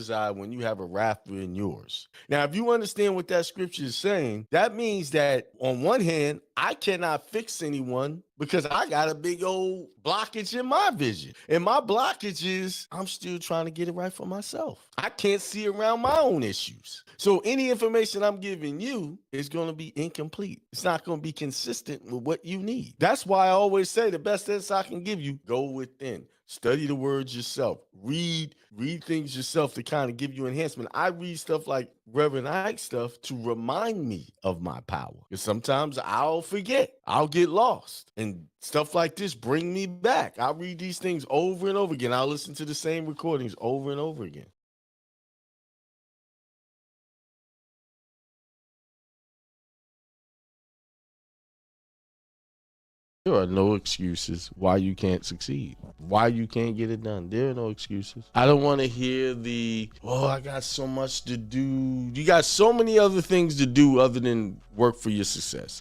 brother's eye when you have a rafter in yours. Now, if you understand what that scripture is saying, that means that on one hand, I cannot fix anyone because I got a big old blockage in my vision. And my blockage is I'm still trying to get it right for myself. I can't see around my own issues. So any information I'm giving you is going to be incomplete. It's not going to be consistent with what you need. That's why I always say the best insight I can give you, go within. Study the words yourself. Read things yourself to kind of give you enhancement. I read stuff like Reverend Ike stuff to remind me of my power. Because sometimes I'll forget. I'll get lost. And stuff like this bring me back. I'll read these things over and over again. I'll listen to the same recordings over and over again. There are no excuses why you can't succeed, why you can't get it done. There are no excuses. I don't want to hear I got so much to do. You got so many other things to do other than work for your success.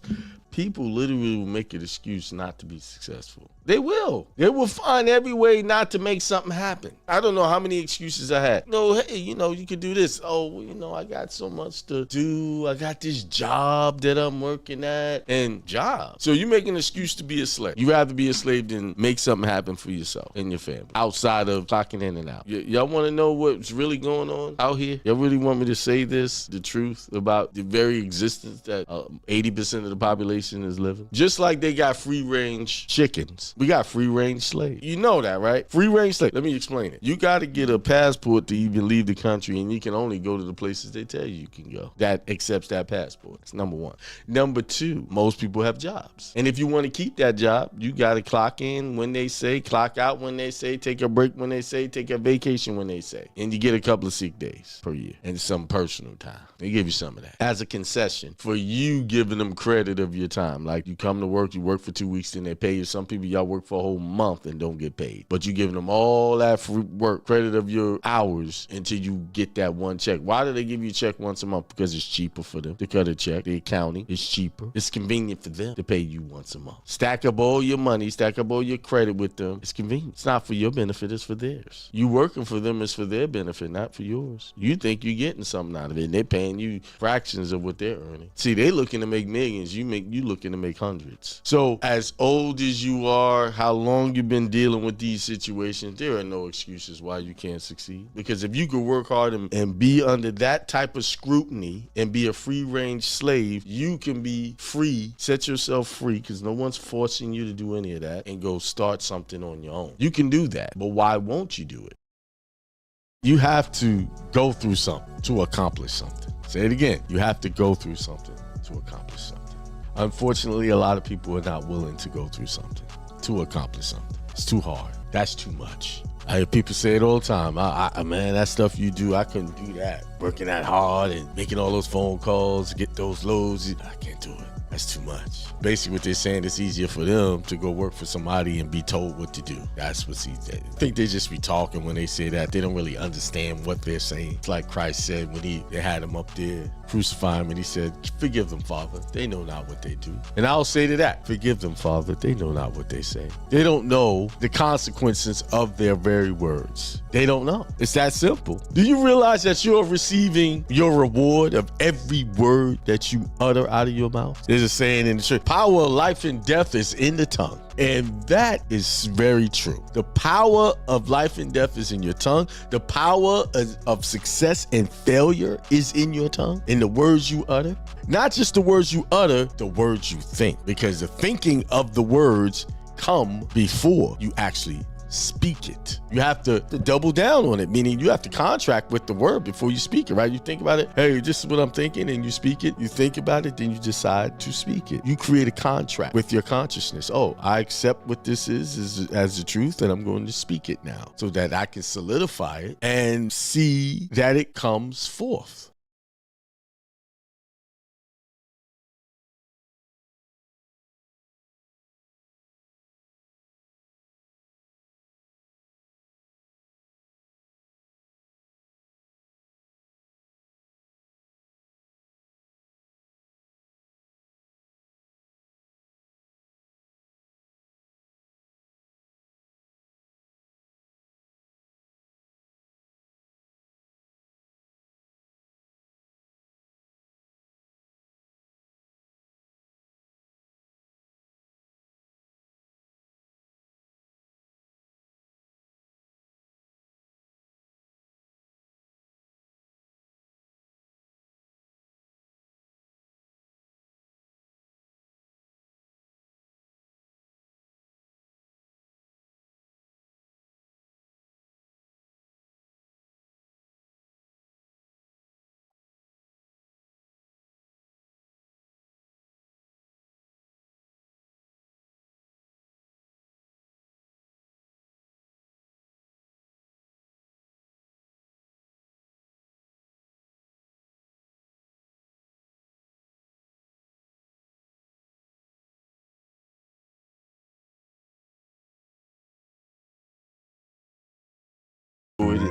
People literally will make an excuse not to be successful. They will. They will find every way not to make something happen. I don't know how many excuses I had. No, hey, you could do this. Oh, I got so much to do. I got this job that I'm working at. And job. So you make an excuse to be a slave. You rather be a slave than make something happen for yourself and your family outside of clocking in and out. Y'all want to know what's really going on out here? Y'all really want me to say the truth about the very existence that 80% of the population is living? Just like they got free-range chickens, we got free-range slaves. You know that, right? Free-range slave. Let me explain it. You got to get a passport to even leave the country, and you can only go to the places they tell you can go. That accepts that passport. That's number one. Number two, most people have jobs. And if you want to keep that job, you got to clock in when they say, clock out when they say, take a break when they say, take a vacation when they say. And you get a couple of sick days per year and some personal time. They give you some of that as a concession for you giving them credit of your time. Like you come to work, you work for 2 weeks, then they pay you. Some people, y'all work for a whole month and don't get paid. But you giving them all that free work credit of your hours until you get that one check. Why do they give you a check once a month? Because it's cheaper for them to cut a check. The accounting is cheaper. It's convenient for them to pay you once a month. Stack up all your money, stack up all your credit with them. It's convenient. It's not for your benefit, it's for theirs. You working for them is for their benefit, not for yours. You think you're getting something out of it, and they're paying you fractions of what they're earning. See, they looking to make millions. You looking to make hundreds. So as old as you are, how long you've been dealing with these situations, there are no excuses why you can't succeed. Because if you could work hard and be under that type of scrutiny and be a free-range slave, you can be free, set yourself free, because no one's forcing you to do any of that, and go start something on your own. You can do that, but why won't you do it? You have to go through something to accomplish something. Say it again. You have to go through something to accomplish something. Unfortunately, a lot of people are not willing to go through something to accomplish something. It's too hard. That's too much. I hear people say it all the time. Man, that stuff you do, I couldn't do that. Working that hard and making all those phone calls, get those loads. I can't do it. That's too much. Basically, what they're saying, it's easier for them to go work for somebody and be told what to do. That's what's easy. I think they just be talking when they say that. They don't really understand what they're saying. It's like Christ said when they had him up there crucifying him, and he said, forgive them, Father. They know not what they do. And I'll say to that, forgive them, Father. They know not what they say. They don't know the consequences of their very words. They don't know. It's that simple. Do you realize that you're receiving your reward of every word that you utter out of your mouth? There's a saying in the church, power of life and death is in the tongue. And that is very true. The power of life and death is in your tongue. The power of success and failure is in your tongue, in the words you utter. Not just the words you utter, the words you think. Because the thinking of the words come before you actually speak it. You have to double down on it, meaning you have to contract with the word before you speak it, right? You think about it, hey, this is what I'm thinking, and you speak it. You think about it, then you decide to speak it. You create a contract with your consciousness. Oh, I accept what this is as the truth, and I'm going to speak it now so that I can solidify it and see that it comes forth.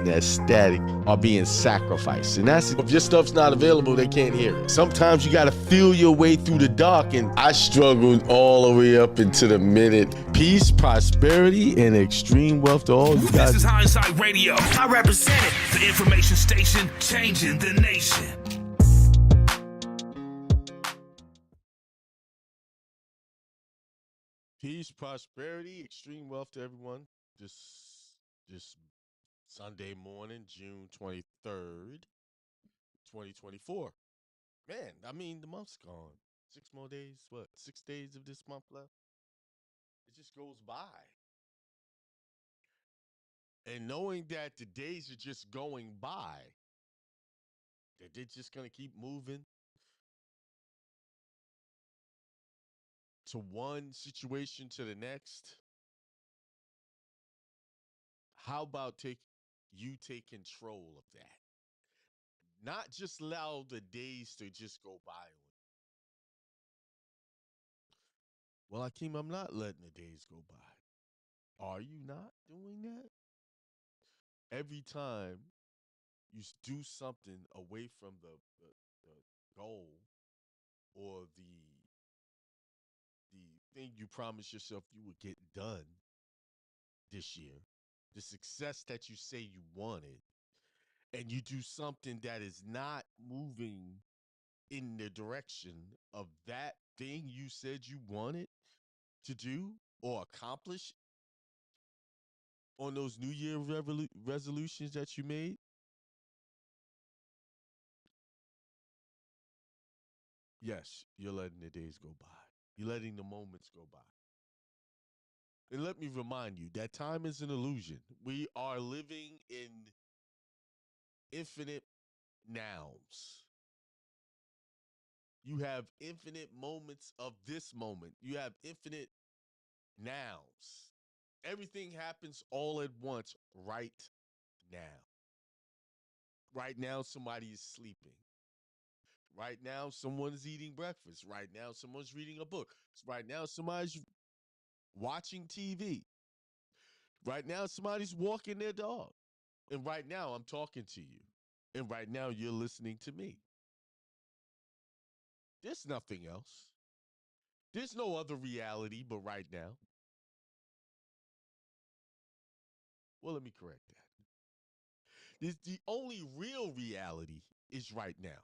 and that static are being sacrificed. And that's if your stuff's not available, they can't hear it. Sometimes you got to feel your way through the dark, and I struggled all the way up into the minute. Peace, prosperity, and extreme wealth to all you guys. This is Hindsight Radio. I represent it. The information station changing the nation. Peace, prosperity, extreme wealth to everyone. This Sunday morning, June 23rd, 2024. Man, I mean, the month's gone. 6 more days, 6 days of this month left? It just goes by. And knowing that the days are just going by, that they're just going to keep moving to one situation to the next. How about you take control of that? Not just allow the days to just go by. Well, Akeem, I'm not letting the days go by. Are you not doing that? Every time you do something away from the goal or the thing you promised yourself you would get done this year, the success that you say you wanted, and you do something that is not moving in the direction of that thing you said you wanted to do or accomplish on those New Year resolutions that you made, yes, you're letting the days go by. You're letting the moments go by. And let me remind you that time is an illusion. We are living in infinite nows. You have infinite moments of this moment. You have infinite nows. Everything happens all at once right now. Right now, somebody is sleeping. Right now, someone's eating breakfast. Right now, someone's reading a book. Right now, somebody's watching TV. Right now, somebody's walking their dog. And right now, I'm talking to you. And right now, you're listening to me. There's nothing else. There's no other reality but right now. Well, let me correct that. The only real reality is right now.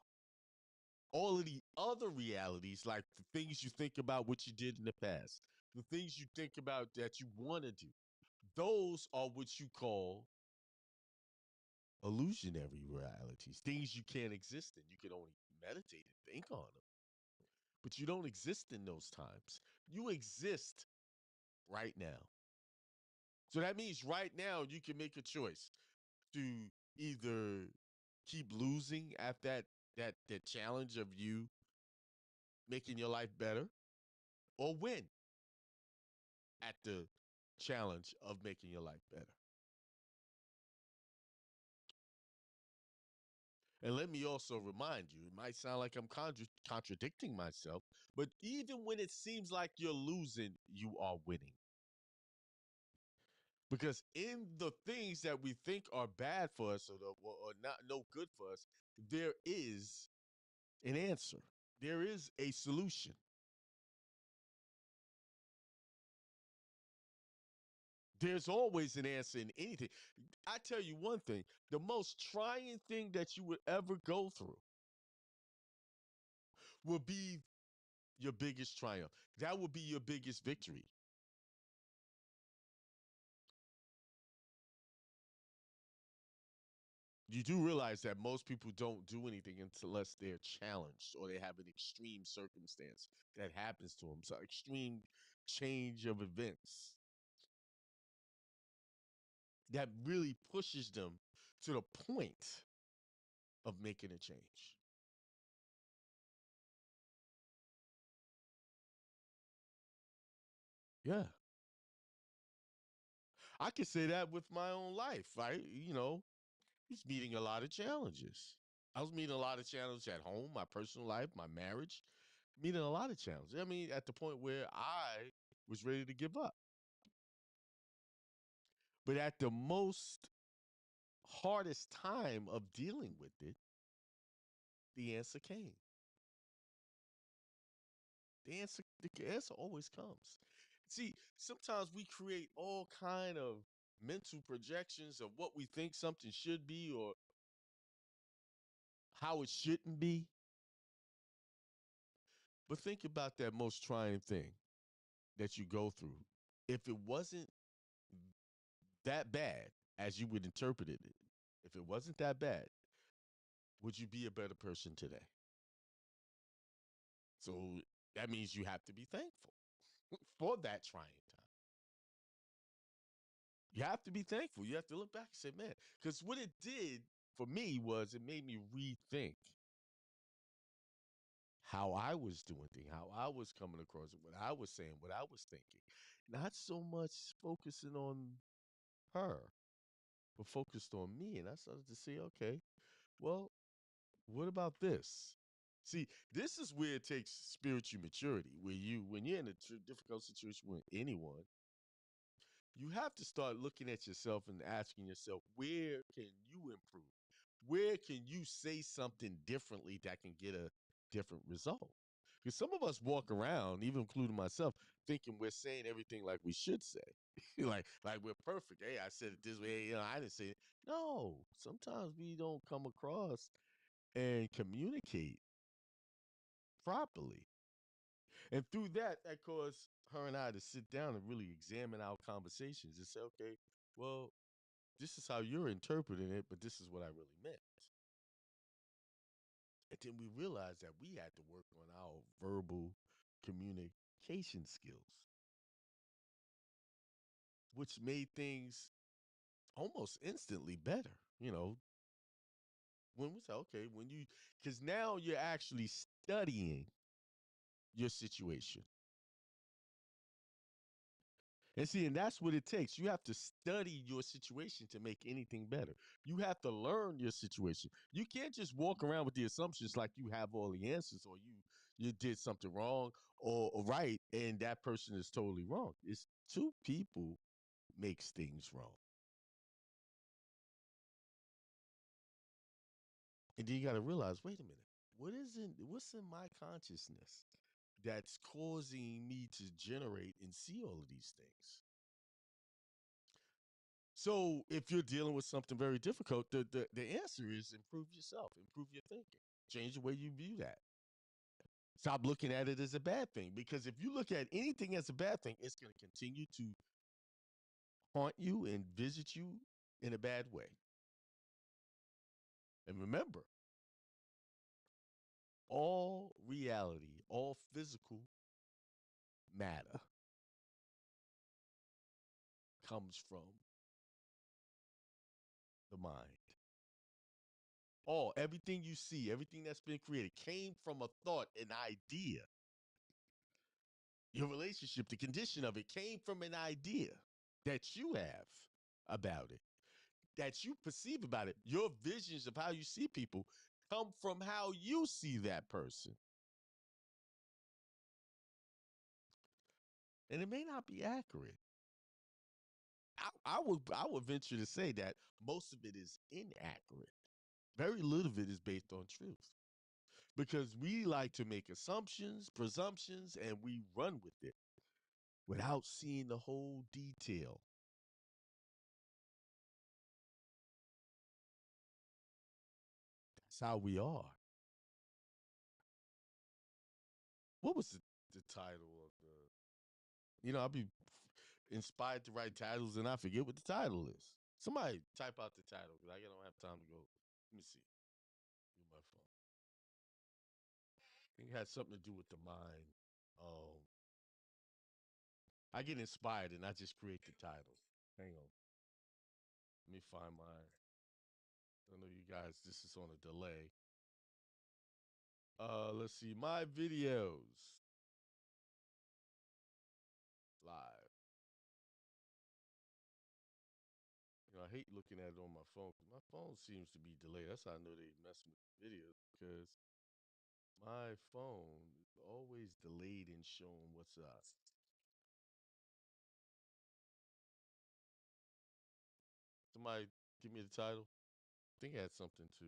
All of the other realities, like the things you think about what you did in the past, the things you think about that you want to do, those are what you call illusionary realities, things you can't exist in. You can only meditate and think on them, but you don't exist in those times. You exist right now. So that means right now you can make a choice to either keep losing at that challenge of you making your life better, or win at the challenge of making your life better. And let me also remind you, it might sound like I'm contradicting myself, but even when it seems like you're losing, you are winning. Because in the things that we think are bad for us or not no good for us, there is an answer. There is a solution. There's always an answer in anything. I tell you one thing, the most trying thing that you would ever go through will be your biggest triumph. That will be your biggest victory. You do realize that most people don't do anything unless they're challenged or they have an extreme circumstance that happens to them. So extreme change of events that really pushes them to the point of making a change. Yeah. I can say that with my own life. Was meeting a lot of challenges. I was meeting a lot of challenges at home, my personal life, my marriage, meeting a lot of challenges. I mean, at the point where I was ready to give up. But at the most hardest time of dealing with it, the answer came. The answer always comes. See, sometimes we create all kind of mental projections of what we think something should be or how it shouldn't be. But think about that most trying thing that you go through. If it wasn't that bad as you would interpret it, if it wasn't that bad, would you be a better person today? So that means you have to be thankful for that trying time. You have to be thankful. You have to look back and say, man, because what it did for me was it made me rethink how I was doing things, how I was coming across it, what I was saying, what I was thinking. Not so much focusing on her, but focused on me. And I started to see, okay, well, what about this? See, this is where it takes spiritual maturity, where when you're in a difficult situation with anyone, you have to start looking at yourself and asking yourself, where can you improve? Where can you say something differently that can get a different result? Because some of us walk around, even including myself, thinking we're saying everything like we should say. like we're perfect. Hey, I said it this way, I didn't say it. No, sometimes we don't come across and communicate properly. And through that caused her and I to sit down and really examine our conversations and say, okay, well, this is how you're interpreting it, but this is what I really meant. And then we realized that we had to work on our verbal communication skills, which made things almost instantly better. When we say, okay, because now you're actually studying your situation. And see, and that's what it takes. You have to study your situation to make anything better. You have to learn your situation. You can't just walk around with the assumptions like you have all the answers or you did something wrong or right, and that person is totally wrong. It's two people makes things wrong. And then you got to realize, wait a minute, what's in my consciousness that's causing me to generate and see all of these things? So if you're dealing with something very difficult, the answer is improve yourself, improve your thinking, change the way you view that. Stop looking at it as a bad thing, because if you look at anything as a bad thing, it's going to continue to haunt you and visit you in a bad way. And remember, all reality, all physical matter comes from the mind. Everything you see, everything that's been created came from a thought, an idea. Your relationship, the condition of it came from an idea that you have about it, that you perceive about it. Your visions of how you see people come from how you see that person. And it may not be accurate. I would venture to say that most of it is inaccurate. Very little of it is based on truth. Because we like to make assumptions, presumptions, and we run with it without seeing the whole detail. That's how we are. What was the title of I'll be inspired to write titles and I forget what the title is. Somebody type out the title because I don't have time to go. Let me see. With my phone. I think it had something to do with the mind. I get inspired and I just create the title. Hang on. Let me find mine. I know you guys, this is on a delay. Let's see. My videos. Live. I hate looking at it on my phone because my phone seems to be delayed. That's how I know they mess with videos, because my phone is always delayed in showing what's up. Somebody give me the title. think I had something to,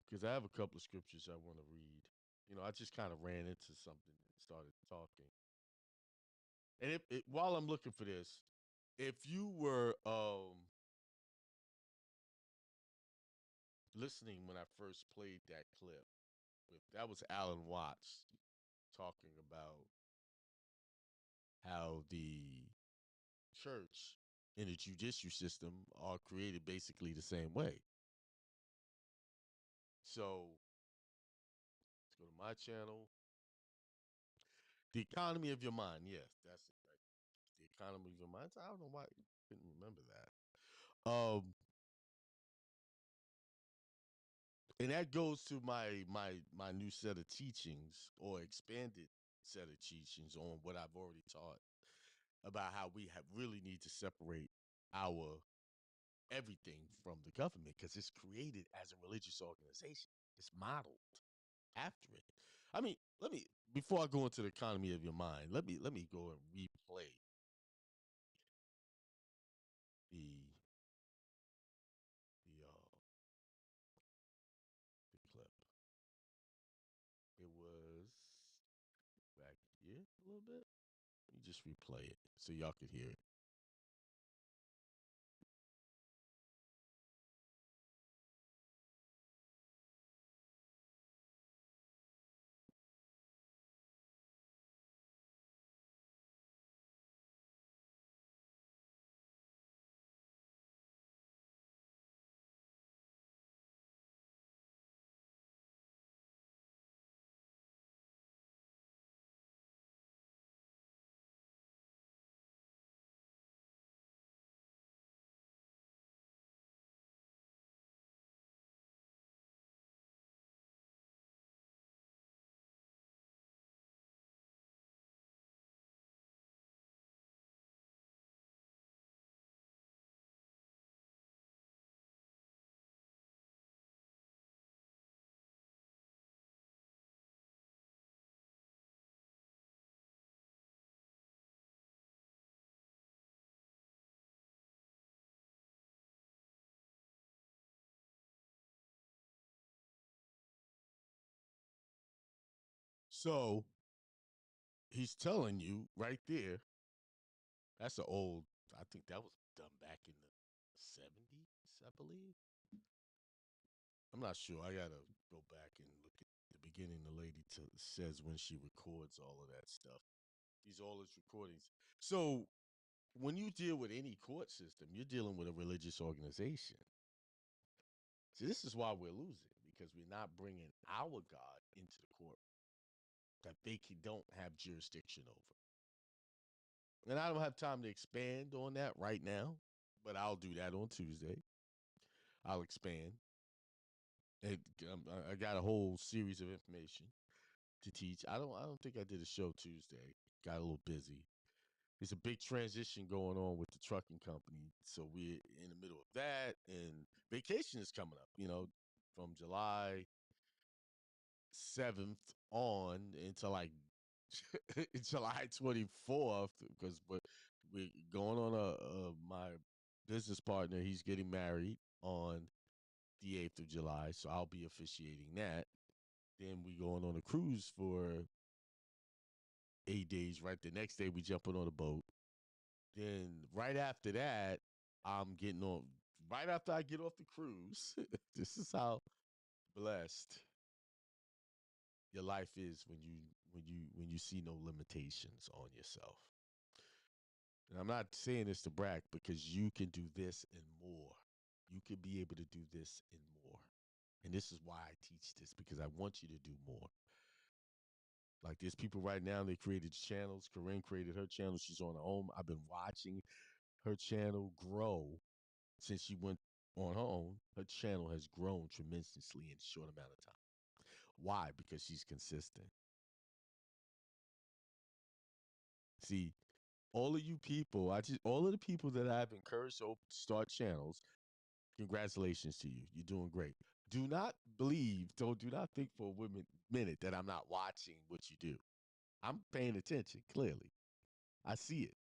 because I have a couple of scriptures I want to read. I just kind of ran into something and started talking. And while I'm looking for this, if you were listening when I first played that clip, that was Alan Watts talking about how the church and the judicial system are created basically the same way. So let's go to my channel. The economy of your mind. Yes, that's it. Right. The economy of your mind. I don't know why I couldn't remember that. And that goes to my new set of teachings, or expanded set of teachings on what I've already taught about how we really need to separate our everything from the government, because it's created as a religious organization. It's modeled after it. I mean, before I go into the economy of your mind, let me go and replay the the uh the clip. It was back here a little bit. Let me just replay it so y'all could hear it. So he's telling you right there. That's an old. I think that was done back in the 70s, I believe. I'm not sure. I gotta go back and look at the beginning. The lady says when she records all of that stuff. These all his recordings. So when you deal with any court system, you're dealing with a religious organization. So this is why we're losing, because we're not bringing our God into the court that don't have jurisdiction over. And I don't have time to expand on that right now, but I'll do that on Tuesday. I'll expand. I got a whole series of information to teach. I don't think I did a show Tuesday. Got a little busy. There's a big transition going on with the trucking company, so we're in the middle of that, and vacation is coming up. From July 7th on until like July 24th, because we're going on my business partner. He's getting married on the 8th of July, so I'll be officiating that. Then we going on a cruise for 8 days. Right, the next day we jumping on a boat. Then right after that, I'm getting on. Right after I get off the cruise, this is how blessed your life is when you see no limitations on yourself. And I'm not saying this to brag, because you can do this and more. You could be able to do this and more. And this is why I teach this, because I want you to do more. Like, there's people right now, they created channels. Corinne created her channel. She's on her own. I've been watching her channel grow since she went on her own. Her channel has grown tremendously in a short amount of time. Why? Because she's consistent. See, all of you people, all of the people that I've encouraged to start channels, congratulations to you. You're doing great. Do not think for a minute that I'm not watching what you do. I'm paying attention, clearly. I see it.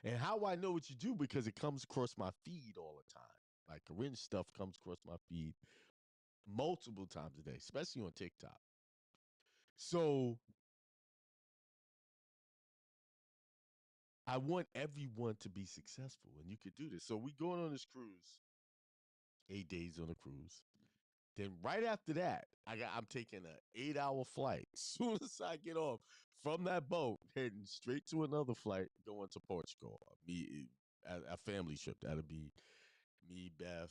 And how I know what you do, because it comes across my feed all the time. Like cringe stuff comes across my feed multiple times a day, especially on TikTok. So I want everyone to be successful, and you could do this. So we going on this cruise, 8 days on a cruise. Then right after that, I'm taking an 8-hour flight. As soon as I get off from that boat, heading straight to another flight, going to Portugal. Me, a family trip. That'll be me, Beth,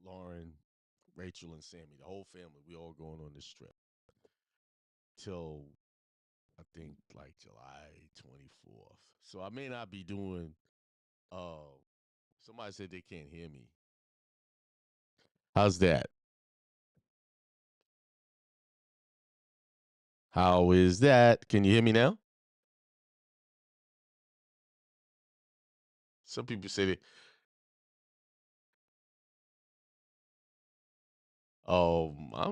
Lauren, Rachel, and Sammy. The whole family. We all going on this trip till I think like July 24th. So I may not be doing. Uh, Somebody said they can't hear me. How's that? How is that? Can you hear me now? Some people say that.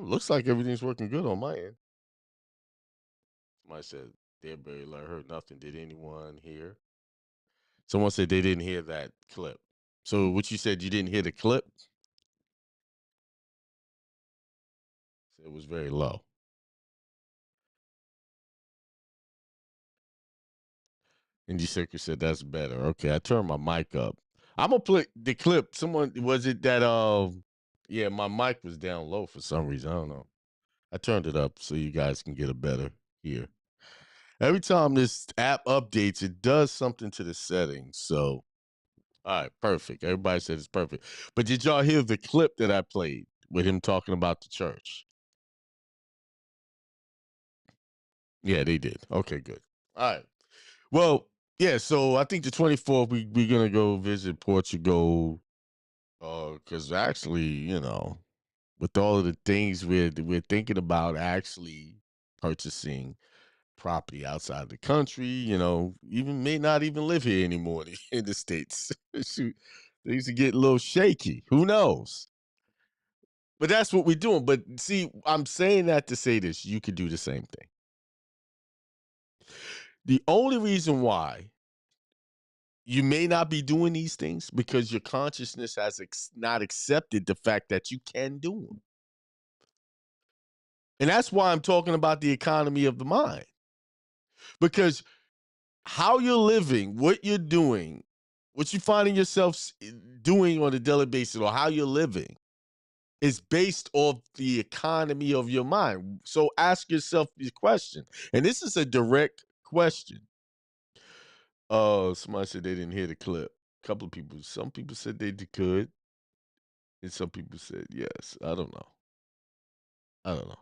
Looks like everything's working good on my end. Somebody said they barely heard nothing. Did anyone hear? Someone said they didn't hear that clip. So what you said, you didn't hear the clip? So it was very low. Indie Circus said that's better. Okay, I turned my mic up. I'm gonna play the clip. Someone was it that yeah, my mic was down low for some reason. I don't know. I turned it up so you guys can get a better hear. Every time this app updates, it does something to the settings. So, all right, perfect. Everybody said it's perfect. But did y'all hear the clip that I played with him talking about the church? Yeah, they did. Okay, good. All right. Well, yeah, so I think the 24th we're gonna go visit Portugal. Because actually, with all of the things we're thinking about actually purchasing property outside the country, even may not even live here anymore in the States. Shoot, things are getting a little shaky. Who knows? But that's what we're doing. But see, I'm saying that to say this: you could do the same thing. The only reason why you may not be doing these things because your consciousness has not accepted the fact that you can do them. And that's why I'm talking about the economy of the mind. Because how you're living, what you're doing, what you're finding yourself doing on a daily basis, or how you're living is based off the economy of your mind. So ask yourself the question. And this is a direct question. Somebody said they didn't hear the clip. A couple of people, some people said they could, and some people said yes. I don't know. I don't know.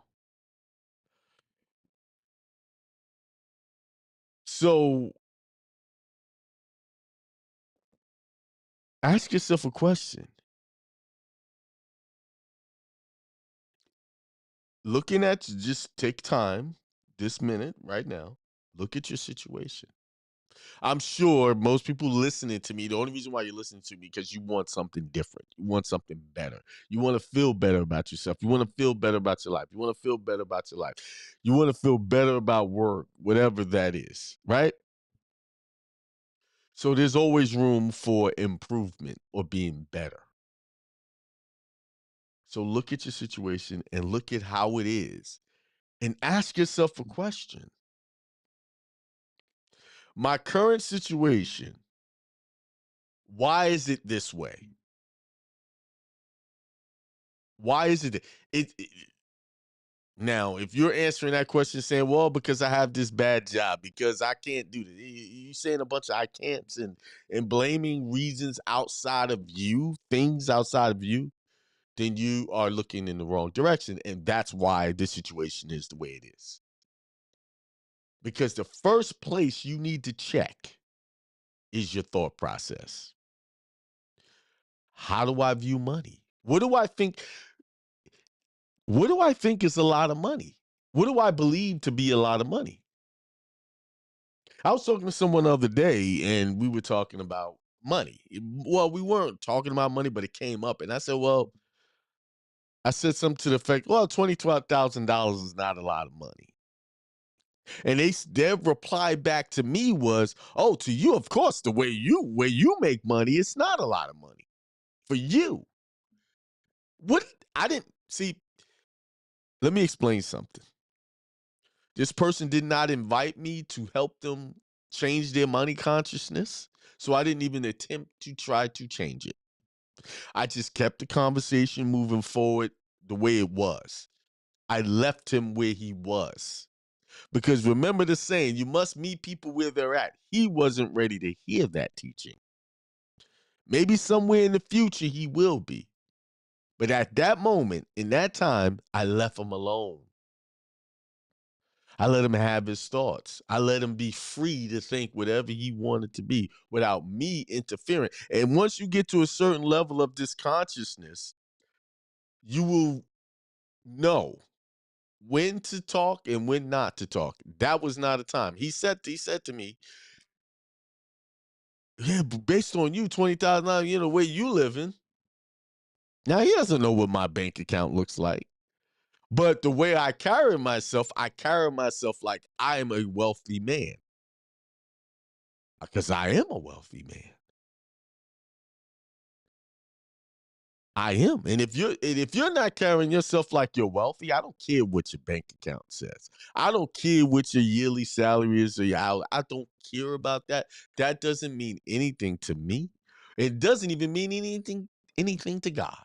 So ask yourself a question. Just take time this minute right now. Look at your situation. I'm sure most people listening to me, the only reason why you're listening to me because you want something different. You want something better. You want to feel better about yourself. You want to feel better about your life. You want to feel better about your life. You want to feel better about work, whatever that is, right? So there's always room for improvement or being better. So look at your situation and look at how it is and ask yourself a question. My current situation, why is it this way? Why is it now, if you're answering that question saying, well, because I have this bad job, because I can't do this, you saying a bunch of I can'ts and blaming reasons outside of you, things outside of you, then you are looking in the wrong direction. And that's why this situation is the way it is. Because the first place you need to check is your thought process. How do I view money? What do I think? What do I think is a lot of money? What do I believe to be a lot of money? I was talking to someone the other day and we were talking about money. Well, we weren't talking about money, but it came up. And I said, well, I said something to the effect, well, $22,000 is not a lot of money. And their reply back to me was, oh, to you, of course, the way you make money, it's not a lot of money. for you. What I didn't see. Let me explain something. This person did not invite me to help them change their money consciousness. So I didn't even attempt to try to change it. I just kept the conversation moving forward the way it was. I left him where he was. Because remember the saying, you must meet people where they're at. He wasn't ready to hear that teaching. Maybe somewhere in the future he will be. But at that moment, in that time, I left him alone. I let him have his thoughts. I let him be free to think whatever he wanted to be without me interfering. And once you get to a certain level of this consciousness, you will know when to talk and when not to talk. That was not a time. He said to me, yeah, but based on you, $20,000, the way you living. Now he doesn't know what my bank account looks like. But the way I carry myself like I am a wealthy man. Because I am a wealthy man. I am. And if you're not carrying yourself like you're wealthy, I don't care what your bank account says. I don't care what your yearly salary is or your hourly. I don't care about that. That doesn't mean anything to me. It doesn't even mean anything to God.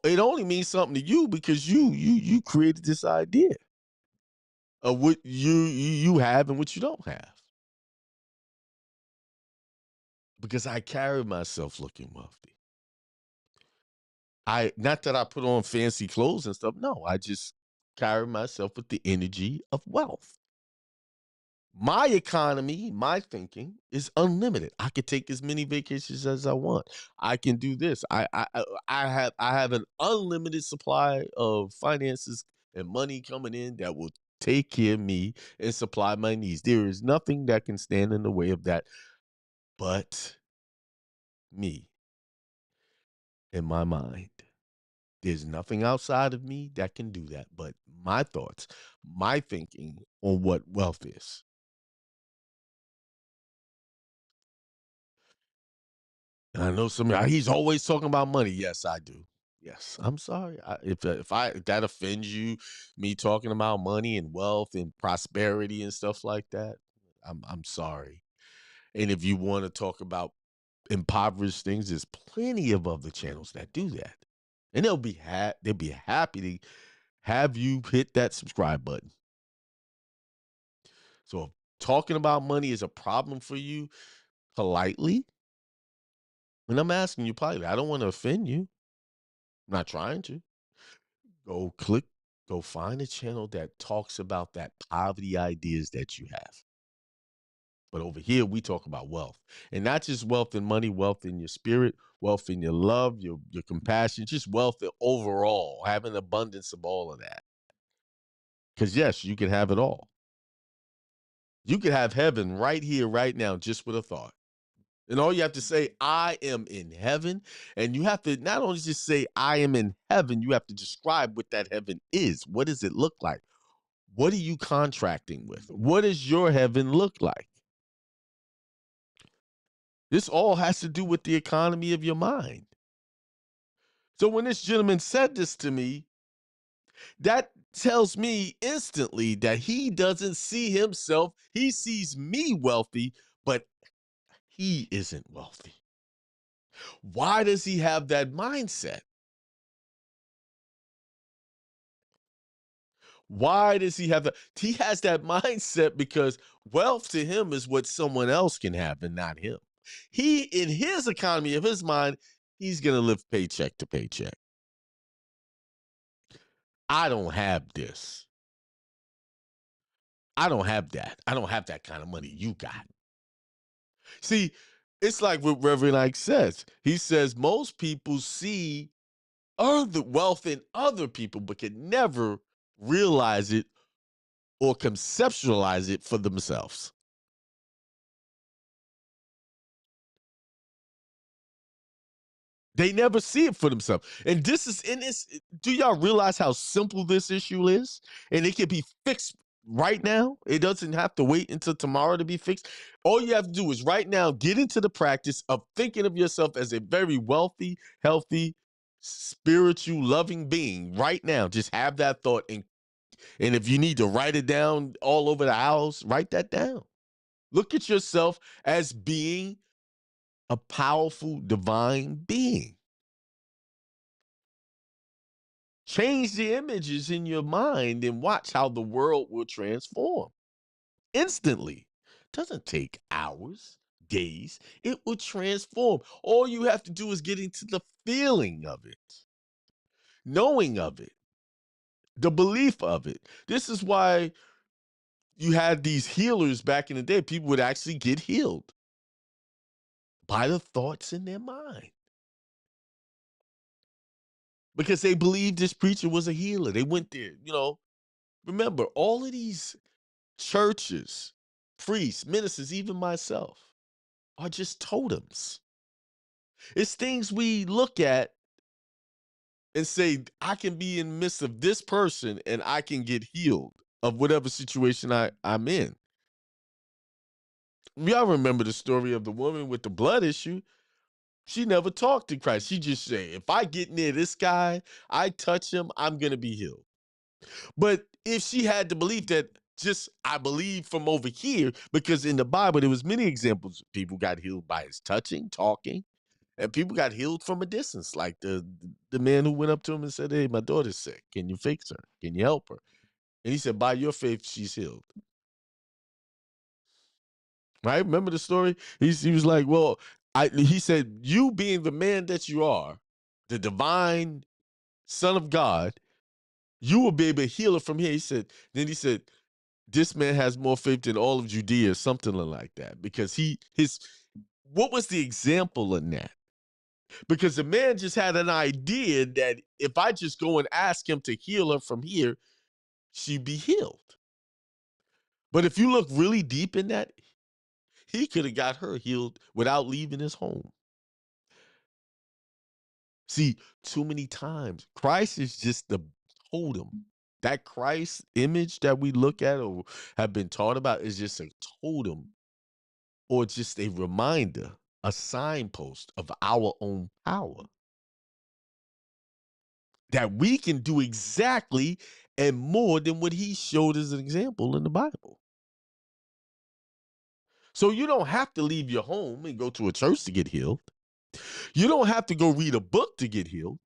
It only means something to you because you created this idea of what you have and what you don't have. Because I carry myself looking wealthy. Not that I put on fancy clothes and stuff. No, I just carry myself with the energy of wealth. My economy, my thinking is unlimited. I can take as many vacations as I want. I can do this. I have an unlimited supply of finances and money coming in that will take care of me and supply my needs. There is nothing that can stand in the way of that but me in my mind. There's nothing outside of me that can do that but my thoughts, my thinking on what wealth is. And I know he's always talking about money. Yes, I do. Yes, I'm sorry. If that offends you, me talking about money and wealth and prosperity and stuff like that, I'm sorry. And if you want to talk about impoverished things, there's plenty of other channels that do that, and they'll be happy to have you hit that subscribe button. So if talking about money is a problem for you, politely, and I'm asking you politely, I don't want to offend you. I'm not trying to. Go find a channel that talks about that poverty ideas that you have. But over here, we talk about wealth, and not just wealth in money, wealth in your spirit, wealth in your love, your compassion, just wealth overall, having abundance of all of that. Because yes, you can have it all. You can have heaven right here, right now, just with a thought. And all you have to say, I am in heaven. And you have to not only just say, I am in heaven, you have to describe what that heaven is. What does it look like? What are you contracting with? What does your heaven look like? This all has to do with the economy of your mind. So when this gentleman said this to me, that tells me instantly that he doesn't see himself. He sees me wealthy, but he isn't wealthy. Why does he have that mindset? Why does he have that? He has that mindset because wealth to him is what someone else can have and not him. He, in his economy of his mind, he's going to live paycheck to paycheck. I don't have this. I don't have that. I don't have that kind of money you got. See, it's like what Reverend Ike says. He says most people see other wealth in other people, but can never realize it or conceptualize it for themselves. They never see it for themselves. And this is in this. Do y'all realize how simple this issue is? And it can be fixed right now. It doesn't have to wait until tomorrow to be fixed. All you have to do is right now get into the practice of thinking of yourself as a very wealthy, healthy, spiritual, loving being right now. Just have that thought. And if you need to write it down all over the house, write that down. Look at yourself as being a powerful, divine being. Change the images in your mind and watch how the world will transform instantly. Doesn't take hours, days. It will transform. All you have to do is get into the feeling of it, knowing of it, the belief of it. This is why you had these healers back in the day. People would actually get healed by the thoughts in their mind because they believed this preacher was a healer. They went there, Remember, all of these churches, priests, ministers, even myself, are just totems. It's things we look at and say, I can be in the midst of this person and I can get healed of whatever situation I'm in. Y'all remember the story of the woman with the blood issue. She never talked to Christ. She just said, if I get near this guy, I touch him, I'm going to be healed. But if she had the belief that just I believe from over here, because in the Bible, there was many examples. People got healed by his touching, talking, and people got healed from a distance. Like the man who went up to him and said, hey, my daughter's sick. Can you fix her? Can you help her? And he said, by your faith, she's healed. Right? Remember the story? He was like, well, he said, you being the man that you are, the divine son of God, you will be able to heal her from here. He said, this man has more faith than all of Judea, something like that. Because what was the example in that? Because the man just had an idea that if I just go and ask him to heal her from here, she'd be healed. But if you look really deep in that, he could have got her healed without leaving his home. See, too many times, Christ is just the totem. That Christ image that we look at or have been taught about is just a totem or just a reminder, a signpost of our own power. That we can do exactly and more than what he showed as an example in the Bible. So you don't have to leave your home and go to a church to get healed. You don't have to go read a book to get healed.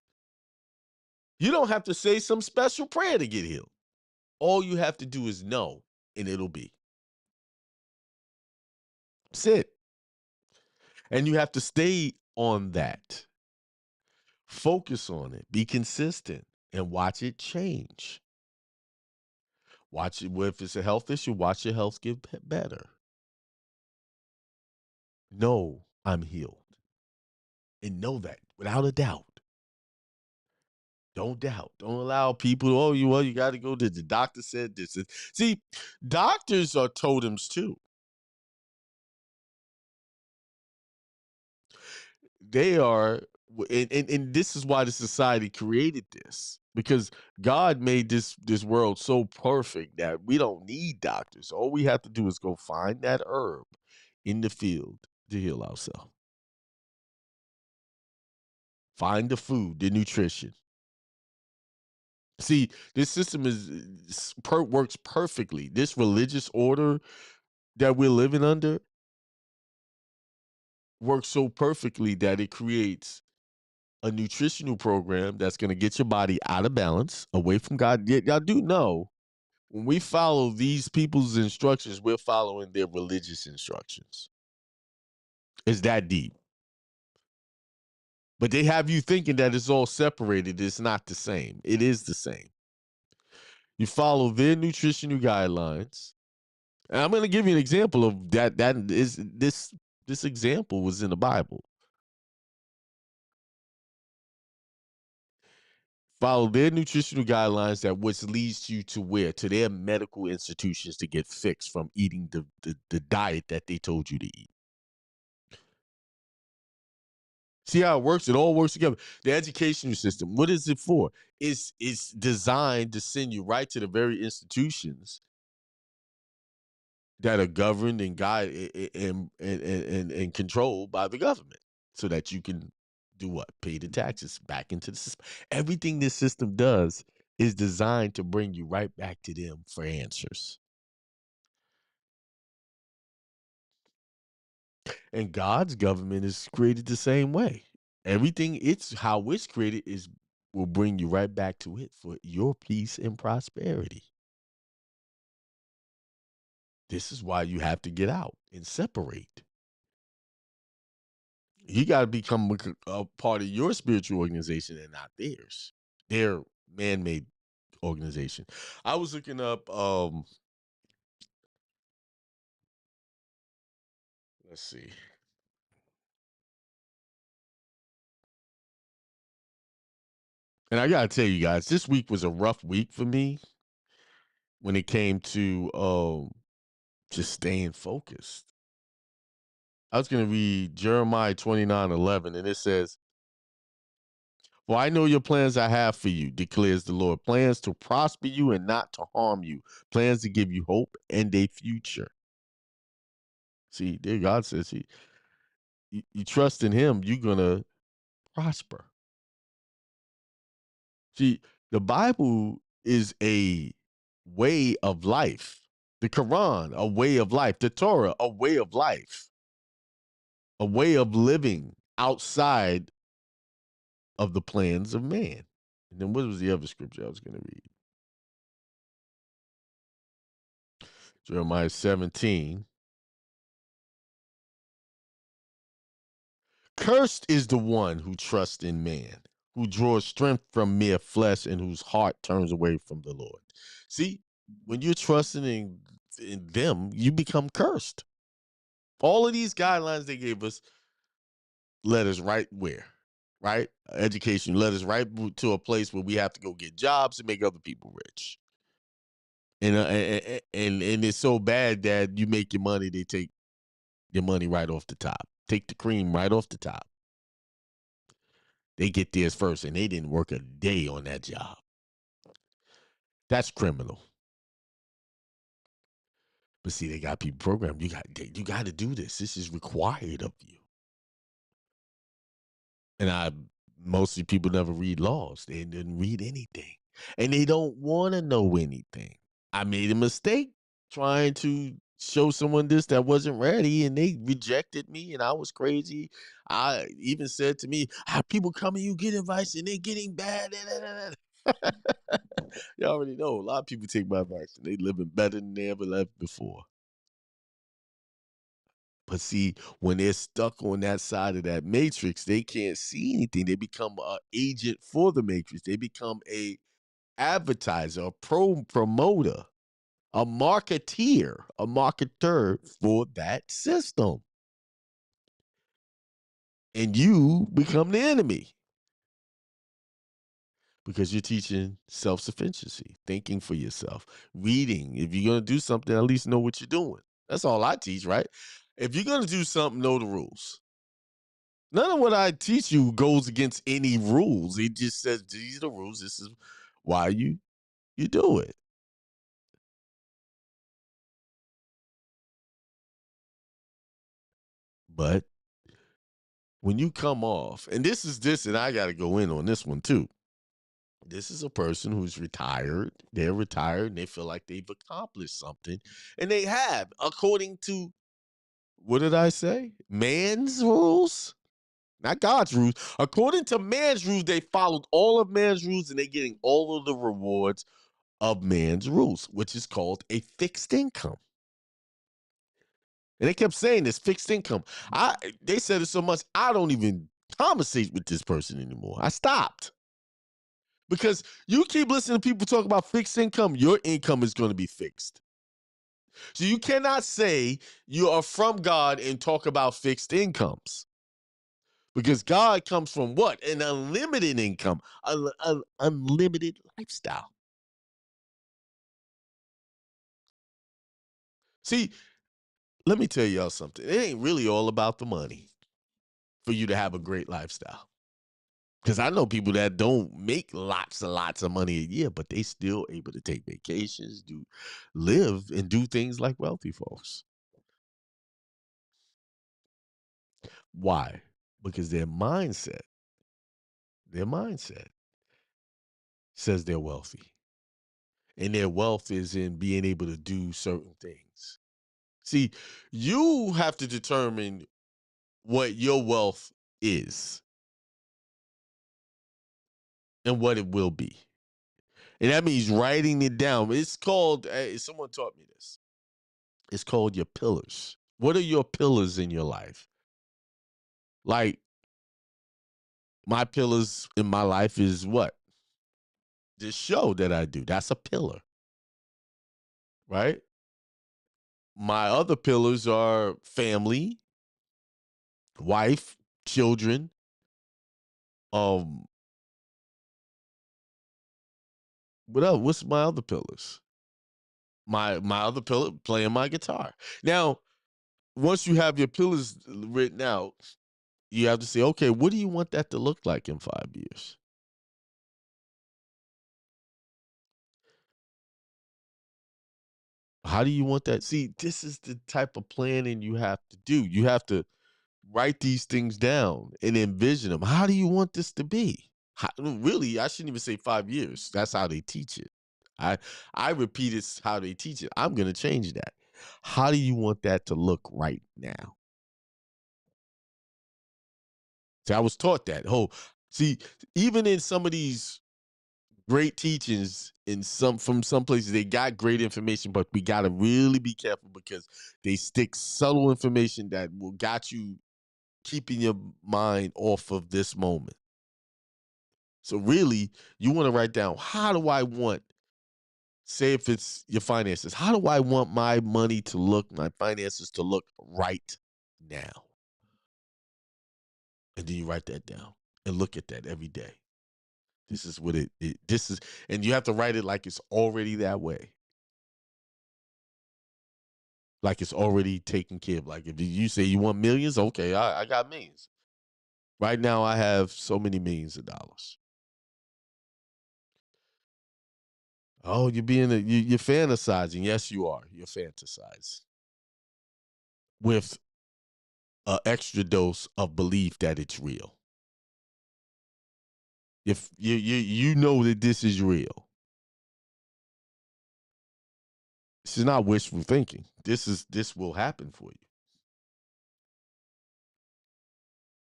You don't have to say some special prayer to get healed. All you have to do is know, and it'll be. That's it. And you have to stay on that. Focus on it. Be consistent and watch it change. Watch it. If it's a health issue, watch your health get better. Know I'm healed. And know that without a doubt. Don't doubt. Don't allow people, you got to go to the doctor said this. See, doctors are totems too. They are, and this is why the society created this, because God made this world so perfect that we don't need doctors. All we have to do is go find that herb in the field to heal ourselves. Find the food, the nutrition. See, this system works perfectly. This religious order that we're living under works so perfectly that it creates a nutritional program that's going to get your body out of balance, away from God. Y'all do know when we follow these people's instructions, we're following their religious instructions. It's that deep. But they have you thinking that it's all separated. It's not the same. It is the same. You follow their nutritional guidelines. And I'm going to give you an example of that. That is this example was in the Bible. Follow their nutritional guidelines that which leads you to where? To their medical institutions to get fixed from eating the diet that they told you to eat. See how it works? It all works together. The educational system, what is it for? It's designed to send you right to the very institutions that are governed and guided and controlled by the government, so that you can do what? Pay the taxes back into the system. Everything this system does is designed to bring you right back to them for answers. And God's government is created the same way. Everything it's how it's created is will bring you right back to it for your peace and prosperity. This is why you have to get out and separate. You got to become a part of your spiritual organization and not theirs. Their man-made organization. I was looking up let's see. And I got to tell you guys, this week was a rough week for me when it came to just staying focused. I was going to read Jeremiah 29:11, and it says, "For I know your plans I have for you, declares the Lord, plans to prosper you and not to harm you, plans to give you hope and a future." See, there God says, you trust in him, you're going to prosper. See, the Bible is a way of life. The Quran, a way of life. The Torah, a way of life. A way of living outside of the plans of man. And then what was the other scripture I was going to read? Jeremiah 17. Cursed is the one who trusts in man, who draws strength from mere flesh, and whose heart turns away from the Lord. See, when you're trusting in them, you become cursed. All of these guidelines they gave us led us right where? Right? Education led us right to a place where we have to go get jobs and make other people rich. And it's so bad that you make your money, they take your money right off the top. Take the cream right off the top. They get theirs first, and they didn't work a day on that job. That's criminal. But see, they got people programmed. You got to do this. This is required of you. And mostly people never read laws. They didn't read anything, and they don't want to know anything. I made a mistake trying to show someone this that wasn't ready, and they rejected me, and I was crazy. I even said to me, people coming, you get advice, and they're getting bad. You already know a lot of people take my advice, and they living better than they ever lived before. But see, when they're stuck on that side of that matrix, they can't see anything. They become an agent for the matrix. They become a advertiser, a promoter, a marketeer for that system. And you become the enemy because you're teaching self-sufficiency, thinking for yourself, reading. If you're going to do something, at least know what you're doing. That's all I teach, right? If you're going to do something, know the rules. None of what I teach you goes against any rules. It just says these are the rules. This is why you do it. But when you come off, and and I got to go in on this one too. This is a person who's retired. They're retired and they feel like they've accomplished something. And they have, according to, what did I say? Man's rules? Not God's rules. According to man's rules, they followed all of man's rules and they're getting all of the rewards of man's rules, which is called a fixed income. And they kept saying this fixed income. They said it so much, I don't even conversate with this person anymore. I stopped. Because you keep listening to people talk about fixed income, your income is going to be fixed. So you cannot say you are from God and talk about fixed incomes. Because God comes from what? An unlimited income, an unlimited lifestyle. See, let me tell y'all something. It ain't really all about the money for you to have a great lifestyle. Because I know people that don't make lots and lots of money a year, but they still able to take vacations, live and do things like wealthy folks. Why? Because their mindset says they're wealthy. And their wealth is in being able to do certain things. See, you have to determine what your wealth is and what it will be. And that means writing it down. It's called, someone taught me this. It's called your pillars. What are your pillars in your life? Like, my pillars in my life is what? This show that I do. That's a pillar, right? My other pillars are family, wife, children. Um, what else? What's my other pillars? My other pillar, playing my guitar. Now, once you have your pillars written out, you have to say, okay, what do you want that to look like in 5 years? How do you want that? See, this is the type of planning you have to do. You have to write these things down and envision them. How do you want this to be? Really, I shouldn't even say 5 years. That's how they teach it. I I repeat it's how they teach it. I'm gonna change that. How do you want that to look right now? See, I was taught that. Oh, see, even in some of these great teachings in from some places, they got great information, but we gotta really be careful because they stick subtle information that will got you keeping your mind off of this moment. So really, you want to write down, how do I want, say if it's your finances, how do I want my money to look, my finances to look right now? And then you write that down and look at that every day. This is what this is, and you have to write it like it's already that way. Like it's already taken care of. Like if you say you want millions, okay, I got millions. Right now, I have so many millions of dollars. Oh, you're fantasizing. Yes, you are. You're fantasizing with an extra dose of belief that it's real. If you know that this is real, this is not wishful thinking. This will happen for you.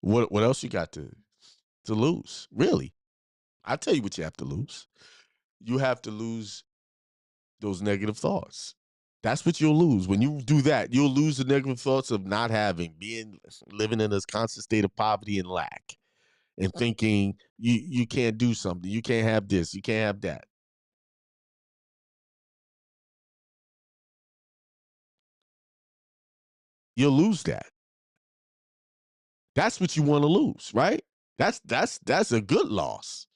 What else you got to lose? Really, I tell you what you have to lose. You have to lose those negative thoughts. That's what you'll lose when you do that. You'll lose the negative thoughts of not having, living in this constant state of poverty and lack, and thinking you can't do something, you can't have this, you can't have that. You'll lose that. That's what you want to lose, right? That's a good loss.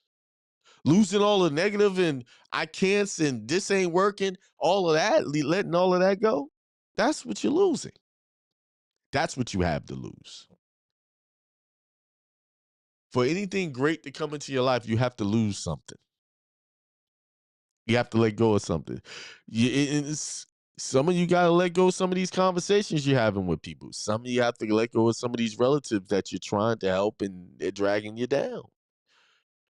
Losing all the negative and I can't and this ain't working, all of that, letting all of that go. That's what you're losing. That's what you have to lose. For anything great to come into your life, you have to lose something. You have to let go of something. Some of you got to let go of some of these conversations you're having with people. Some of you have to let go of some of these relatives that you're trying to help and they're dragging you down.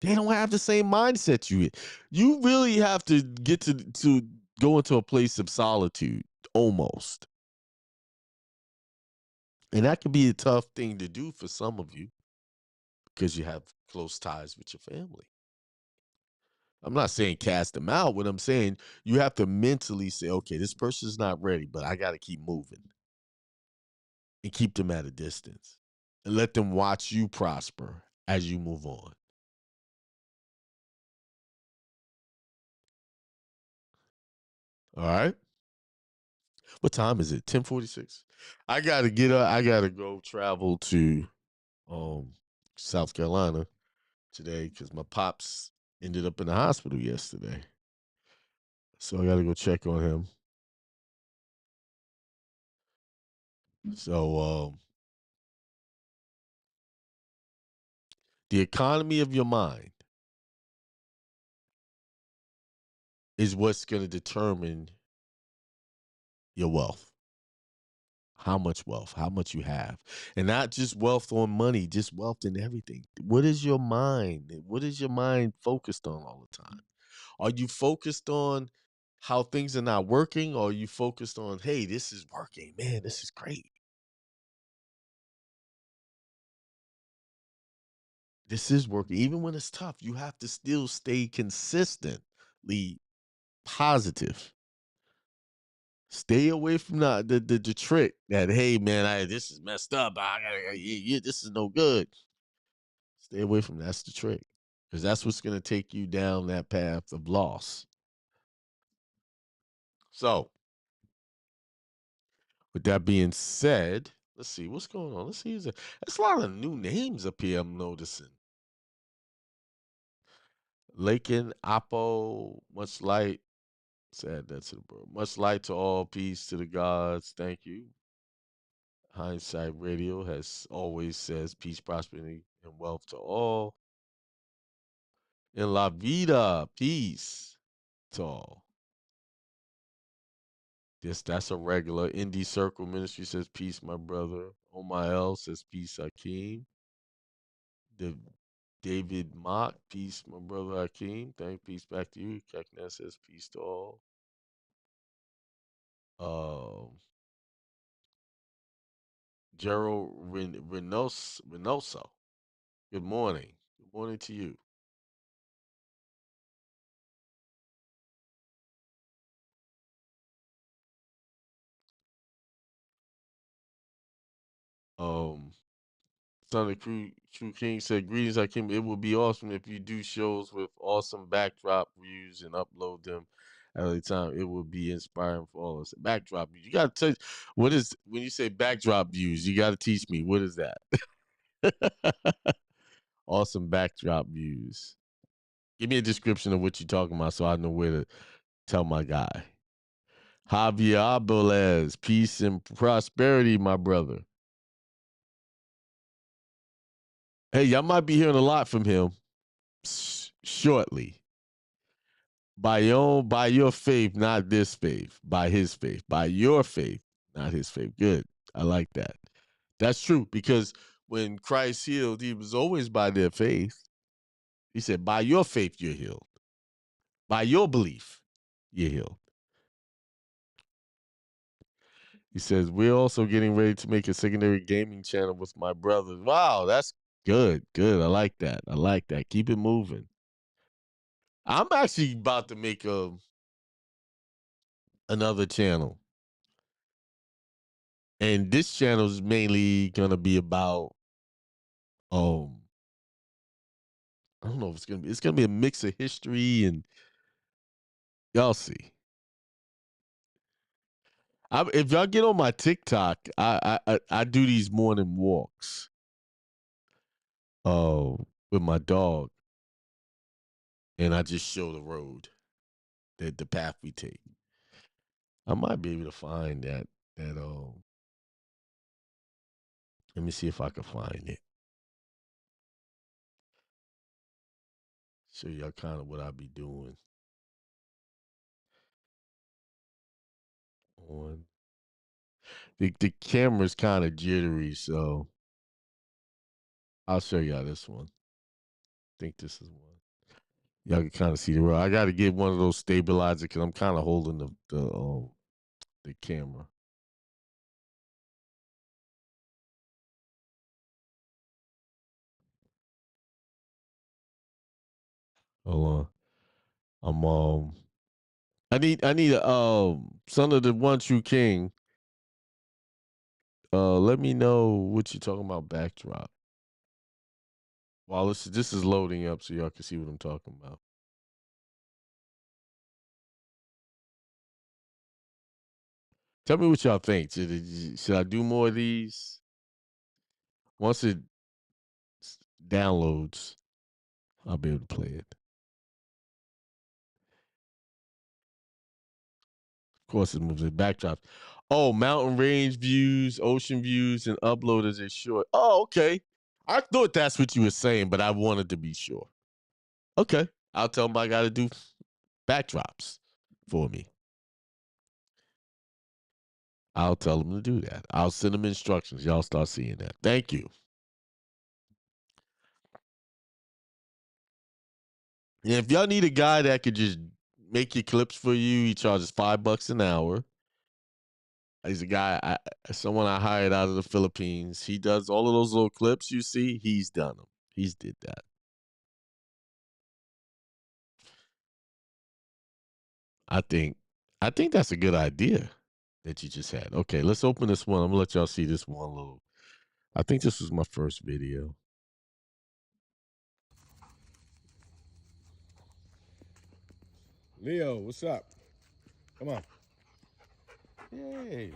They don't have the same mindset you. You really have to get to go into a place of solitude, almost, and that can be a tough thing to do for some of you because you have close ties with your family. I'm not saying cast them out. What I'm saying, you have to mentally say, okay, this person's not ready, but I got to keep moving and keep them at a distance and let them watch you prosper as you move on. All right. What time is it? 10:46. I gotta get up. I gotta go travel to um South Carolina today because my pops ended up in the hospital yesterday. So I gotta go check on him. So The economy of your mind is what's going to determine your wealth. How much wealth, how much you have. And not just wealth on money, just wealth in everything. What is your mind? What is your mind focused on all the time? Are you focused on how things are not working, or are you focused on, hey, this is working, man, this is great. This is working. Even when it's tough, you have to still stay consistently positive. Stay away from the trick that, hey man, this is messed up. This is no good. Stay away from that. That's the trick, because that's what's going to take you down that path of loss. So, with that being said, let's see what's going on. Let's see. There's a lot of new names up here I'm noticing. Lakin, Apo, much light. Sad that to the bro. Much light to all. Peace to the gods. Thank you. Hindsight Radio has always says peace, prosperity, and wealth to all. In La Vida, peace to all. That's a regular. Indie Circle Ministry says peace, my brother. Omael says peace, Hakeem. The David Mock, peace, my brother Hakeem. Thank peace back to you. Kekna says peace to all. Gerald Reynoso. Good morning. Good morning to you. Um, Son of True King said, greetings, Hakeem. It would be awesome if you do shows with awesome backdrop views and upload them at a time. It would be inspiring for all of us. Backdrop views. You got to tell what is, when you say backdrop views, you got to teach me. What is that? Awesome backdrop views. Give me a description of what you're talking about so I know where to tell my guy. Javier Abelez, peace and prosperity, my brother. Hey, y'all might be hearing a lot from him shortly. By your faith, not this faith. By his faith. By your faith, not his faith. Good. I like that. That's true, because when Christ healed, he was always by their faith. He said, by your faith, you're healed. By your belief, you're healed. He says, we're also getting ready to make a secondary gaming channel with my brothers. Wow, that's good. Good. I like that. I like that. Keep it moving. I'm actually about to make another channel. And this channel is mainly gonna be about I don't know if it's gonna be a mix of history, and y'all see. If y'all get on my TikTok, I do these morning walks with my dog, and I just show the road, the path we take. I might be able to find that let me see if I can find it. Show y'all kind of what I be doing on the camera's kind of jittery, so I'll show y'all this one. I think this is one. Y'all can kind of see the road. I got to get one of those stabilizers because I'm kind of holding the camera. Hold on. I need a son of the one true king. Let me know what you're talking about backdrop. While this is loading up so y'all can see what I'm talking about. Tell me what y'all think. Should I do more of these? Once it downloads, I'll be able to play it. Of course, it moves in backdrops. Oh, mountain range views, ocean views, and upload as a short. Oh, okay. I thought that's what you were saying, but I wanted to be sure. Okay. I'll tell them I got to do backdrops for me. I'll tell them to do that. I'll send them instructions. Y'all start seeing that. Thank you. And if y'all need a guy that could just make your clips for you, he charges $5 an hour. He's a guy, someone I hired out of the Philippines. He does all of those little clips you see. He's done them. He's did that. I think that's a good idea that you just had. Okay, let's open this one. I'm gonna let y'all see this one little. I think this was my first video. Leo, what's up? Come on. Yay.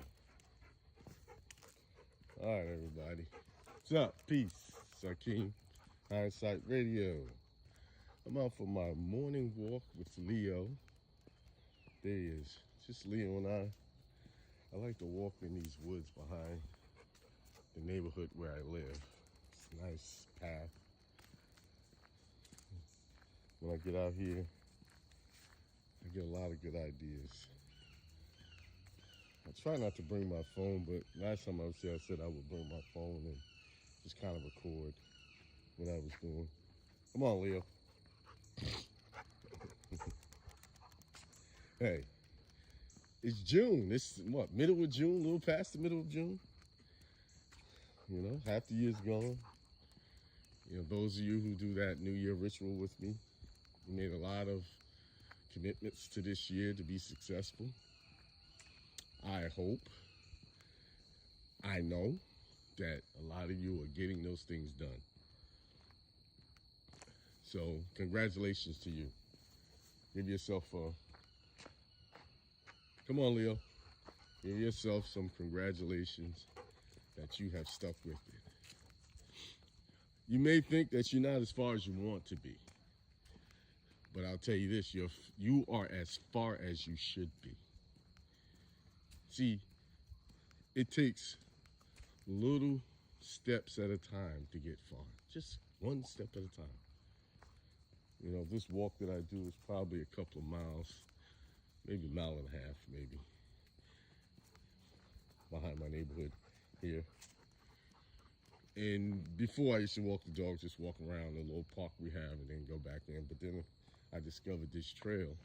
All right, everybody. What's up? Peace. Akeem, Hindsight Radio. I'm out for my morning walk with Leo. There he is. Just Leo and I like to walk in these woods behind the neighborhood where I live. It's a nice path. When I get out here, I get a lot of good ideas. I try not to bring my phone, but last time I was here, I said I would bring my phone and just kind of record what I was doing. Come on, Leo. Hey, it's June. It's what, middle of June, a little past the middle of June. You know, half the year's gone. You know, those of you who do that New Year ritual with me, we made a lot of commitments to this year to be successful. I hope, I know that a lot of you are getting those things done. So congratulations to you. Give yourself a, come on, Leo. Give yourself some congratulations that you have stuck with it. You may think that you're not as far as you want to be, but I'll tell you this, you are as far as you should be. See, it takes little steps at a time to get far. Just one step at a time. You know, this walk that I do is probably a couple of miles, maybe a mile and a half, maybe, behind my neighborhood here. And before I used to walk the dog, just walk around the little park we have and then go back in. But then I discovered this trail.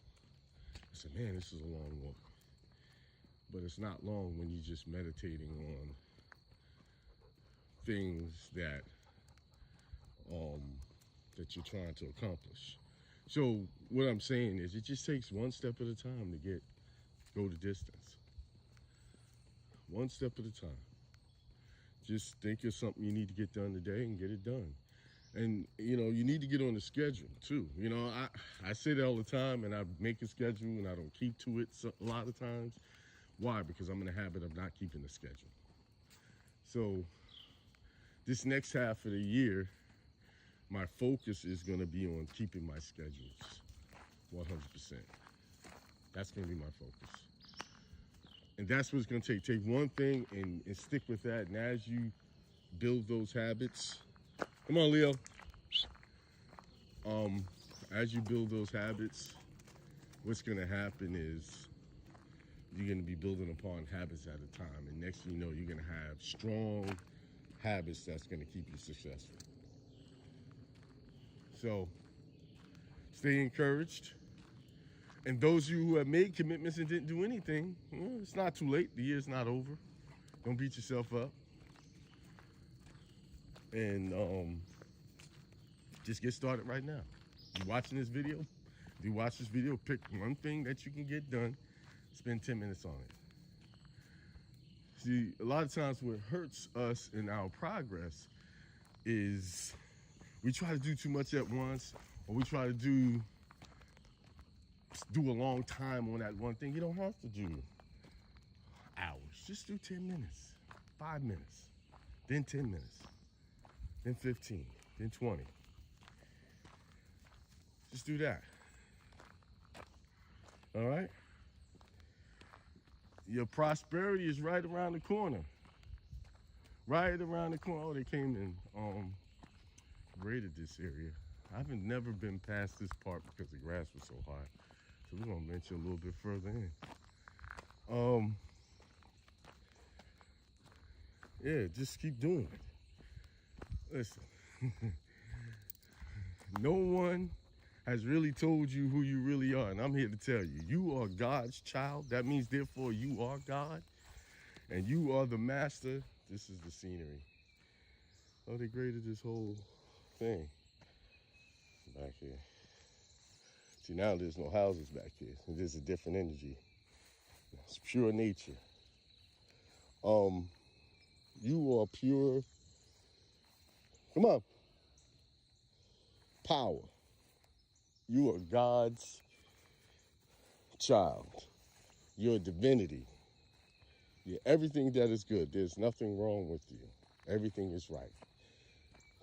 I said, man, this is a long walk. But it's not long when you're just meditating on things that that you're trying to accomplish. So what I'm saying is it just takes one step at a time to go the distance. One step at a time. Just think of something you need to get done today and get it done. And, you know, you need to get on the schedule, too. You know, I say that all the time, and I make a schedule, and I don't keep to it a lot of times. Why? Because I'm in the habit of not keeping the schedule. So this next half of the year, my focus is going to be on keeping my schedules 100%. That's going to be my focus. And that's what it's going to take. Take one thing and stick with that. And as you build those habits, come on, Leo. As you build those habits, what's going to happen is you're going to be building upon habits at a time. And next thing you know, you're going to have strong habits that's going to keep you successful. So stay encouraged. And those of you who have made commitments and didn't do anything, well, it's not too late. The year's not over. Don't beat yourself up. And just get started right now. You watching this video? If you watch this video, pick one thing that you can get done. Spend 10 minutes on it. See, a lot of times what hurts us in our progress is we try to do too much at once, or we try to do a long time on that one thing. You don't have to do hours. Just do 10 minutes, 5 minutes, then 10 minutes, then 15, then 20. Just do that. All right? Your prosperity is right around the corner. Right around the corner. Oh, they came in. graded this area. I haven't never been past this part because the grass was so high. So we're gonna venture a little bit further in. Yeah, just keep doing it. Listen, no one has really told you who you really are, and I'm here to tell you, you are God's child. That means, therefore, you are God, and you are the master. This is the scenery. Oh, they graded this whole thing back here. See, now there's no houses back here. There's a different energy. It's pure nature. You are pure. Come on. Power. You are God's child. You're a divinity. You're everything that is good. There's nothing wrong with you. Everything is right.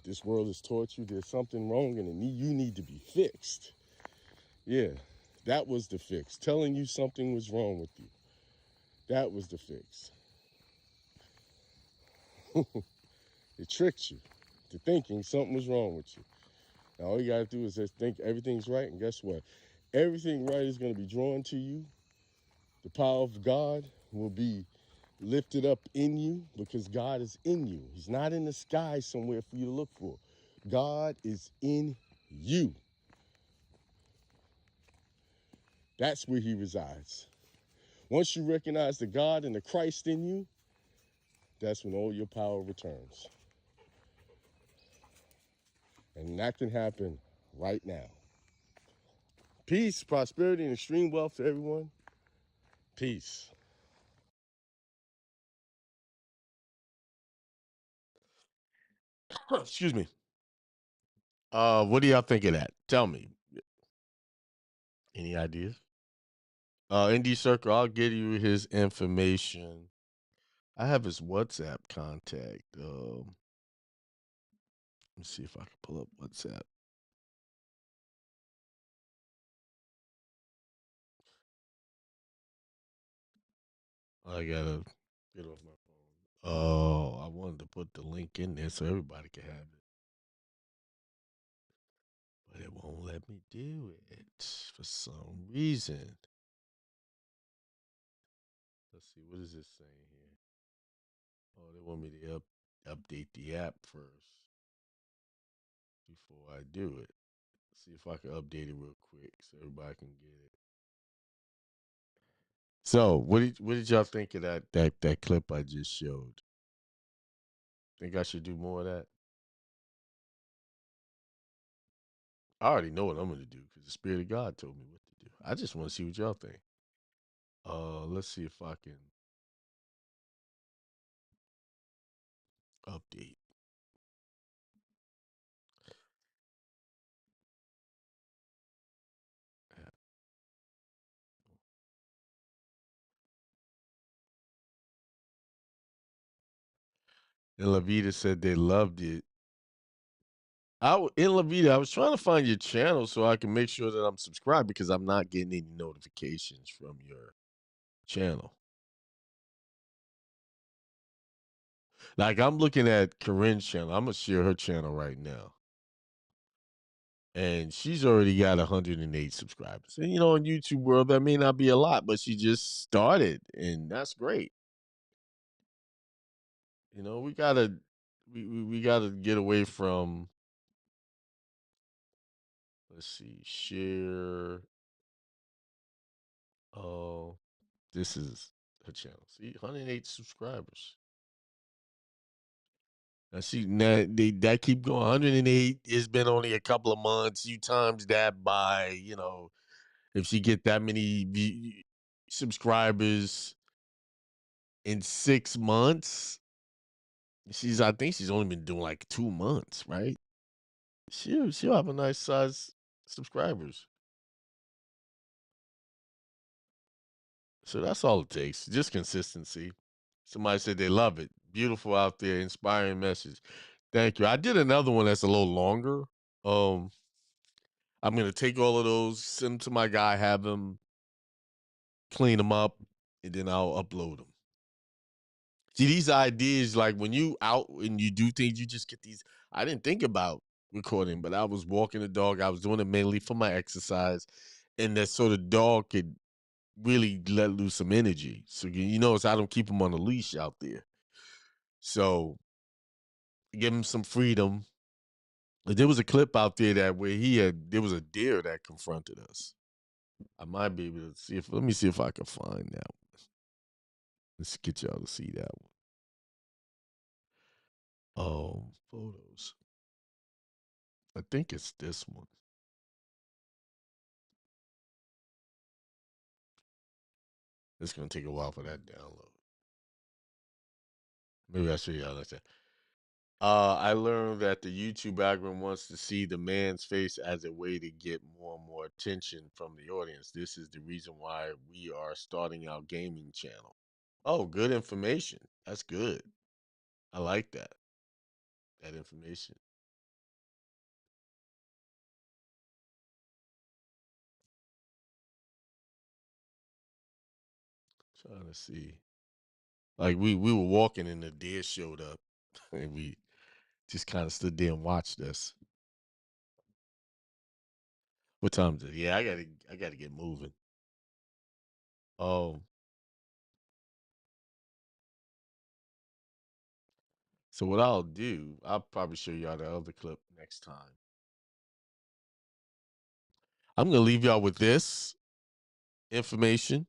This world has taught you there's something wrong and you need to be fixed. Yeah, that was the fix. Telling you something was wrong with you. That was the fix. It tricked you to thinking something was wrong with you. Now all you gotta do is just think everything's right, and guess what? Everything right is gonna be drawn to you. The power of God will be lifted up in you because God is in you. He's not in the sky somewhere for you to look for. God is in you. That's where he resides. Once you recognize the God and the Christ in you, that's when all your power returns. And that can happen right now. Peace, prosperity, and extreme wealth to everyone. Peace. Excuse me. What do y'all think of that? Tell me. Any ideas? Indie Circle, I'll give you his information. I have his WhatsApp contact. Let me see if I can pull up WhatsApp. I gotta get off my phone. Oh, I wanted to put the link in there so everybody can have it. But it won't let me do it for some reason. Let's see, what is this saying here? Oh, they want me to update the app first before I do it. See if I can update it real quick so everybody can get it. So, what did y'all think of that clip I just showed? Think I should do more of that? I already know what I'm going to do because the Spirit of God told me what to do. I just want to see what y'all think. Let's see if I can update. And Lavita said they loved it. In Lavita, I was trying to find your channel so I can make sure that I'm subscribed because I'm not getting any notifications from your channel. Like I'm looking at Corinne's channel. I'm gonna share her channel right now. And she's already got 108 subscribers. And you know, in YouTube world, that may not be a lot, but she just started, and that's great. You know, we gotta get away from. Let's see, share. Oh, this is her channel. See, 108 subscribers. Now see, now that keep going. 108. It's been only a couple of months. You times that by, you know, if she get that many subscribers in 6 months, I think she's only been doing like 2 months, right? She'll have a nice size subscribers. So that's all it takes. Just consistency. Somebody said they love it. Beautiful out there, inspiring message. Thank you. I did another one that's a little longer. I'm gonna take all of those, send them to my guy, have him clean them up, and then I'll upload them. See, these ideas, like when you out and you do things, you just get these. I didn't think about recording, but I was walking the dog. I was doing it mainly for my exercise, and that so the dog could really let loose some energy. So you notice I don't keep him on a leash out there. So give him some freedom. There was a clip out there that where there was a deer that confronted us. I might be able to see let me see if I can find that one. Let's get y'all to see that one. Photos. I think it's this one. It's gonna take a while for that download. Maybe I'll show y'all like that. I learned that the YouTube algorithm wants to see the man's face as a way to get more and more attention from the audience. This is the reason why we are starting our gaming channel. Oh, good information. That's good. I like that. That information. Trying to see. Like we were walking and the deer showed up and we just kind of stood there and watched us. What time is it? Yeah, I gotta get moving. Oh. So what I'll do, I'll probably show y'all the other clip next time. I'm gonna leave y'all with this information.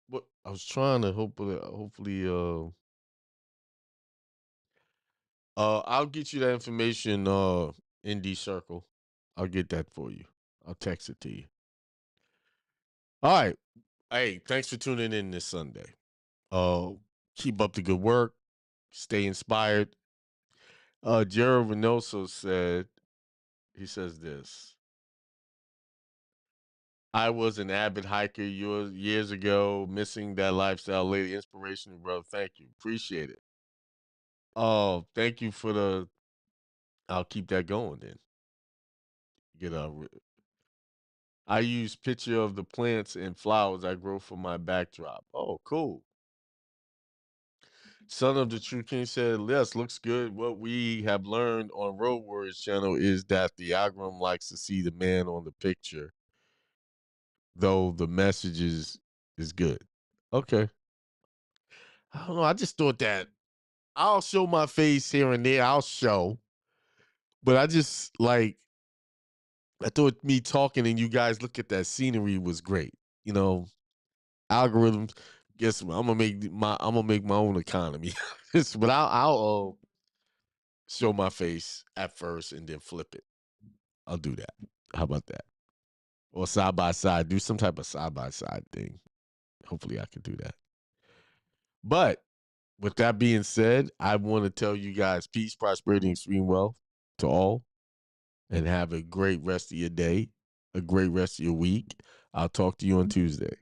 What I was trying to hopefully I'll get you that information in the circle. I'll get that for you. I'll text it to you. All right. Hey, thanks for tuning in this Sunday. Keep up the good work. Stay inspired. Jared Reynoso says this. I was an avid hiker years ago, missing that lifestyle lately. Inspirational, bro. Thank you. Appreciate it. Oh, thank you for I'll keep that going then. I use picture of the plants and flowers I grow for my backdrop. Oh, cool. Son of the True King said, yes, looks good. What we have learned on Road Warriors channel is that the algorithm likes to see the man on the picture, though the message is good. Okay. I don't know. I just thought that I'll show my face here and there. I'll show. But I thought me talking and you guys look at that scenery was great. You know, algorithms. Guess what? I'm gonna make my own economy. But I'll show my face at first and then flip it. I'll do that. How about that? Or side by side, do some type of side by side thing. Hopefully I can do that. But with that being said, I want to tell you guys peace, prosperity, and extreme wealth to all. And have a great rest of your day, a great rest of your week. I'll talk to you on Tuesday.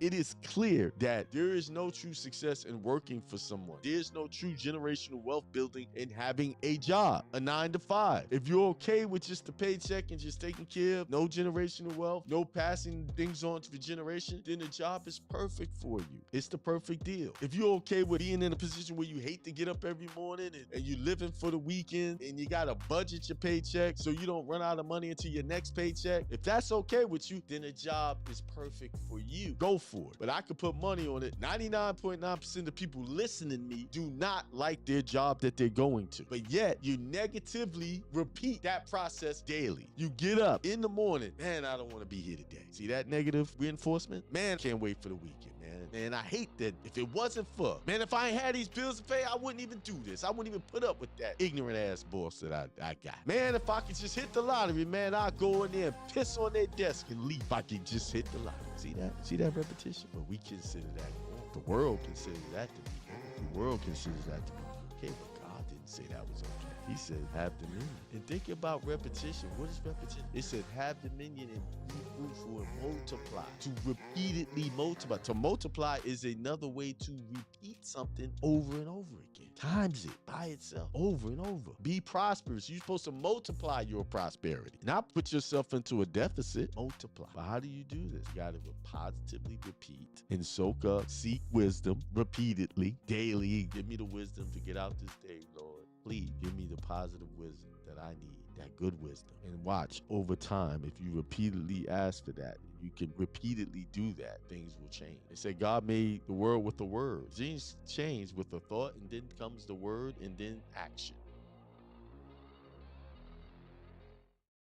It is clear that there is no true success in working for someone. There's no true generational wealth building in having a job, a 9 to 5. If you're okay with just the paycheck and just taking care of no generational wealth, no passing things on to the generation, then the job is perfect for you. It's the perfect deal. If you're okay with being in a position where you hate to get up every morning and you're living for the weekend and you got to budget your paycheck so you don't run out of money until your next paycheck, if that's okay with you, then the job is perfect for you. Go for it. But I could put money on it. 99.9% of people listening to me do not like their job that they're going to. But yet, you negatively repeat that process daily. You get up in the morning, man, I don't want to be here today. See that negative reinforcement? Man, can't wait for the weekend, man. Man, I hate that. If it wasn't for, man, if I ain't had these bills to pay, I wouldn't even do this. I wouldn't even put up with that ignorant ass boss that I got. Man, if I could just hit the lottery, man, I'd go in there and piss on their desk and leave. If I could just hit the lottery. See that? See that repetition? But we consider that wrong. The world considers that to be wrong. The world considers that to be okay, but God didn't say that was okay. He said, have dominion. And think about repetition. What is repetition? It said, have dominion and be fruitful and multiply. To repeatedly multiply. To multiply is another way to repeat something over and over again. Times it by itself over and over. Be prosperous. You're supposed to multiply your prosperity, not put yourself into a deficit. Multiply. But how do you do this? You got to positively repeat and soak up, seek wisdom repeatedly, daily. Give me the wisdom to get out this day, Lord. please give me the positive wisdom that I need, that good wisdom. And watch, over time, if you repeatedly ask for that, you can repeatedly do that, things will change. They say God made the world with a word. Things change with a thought, and then comes the word, and then action.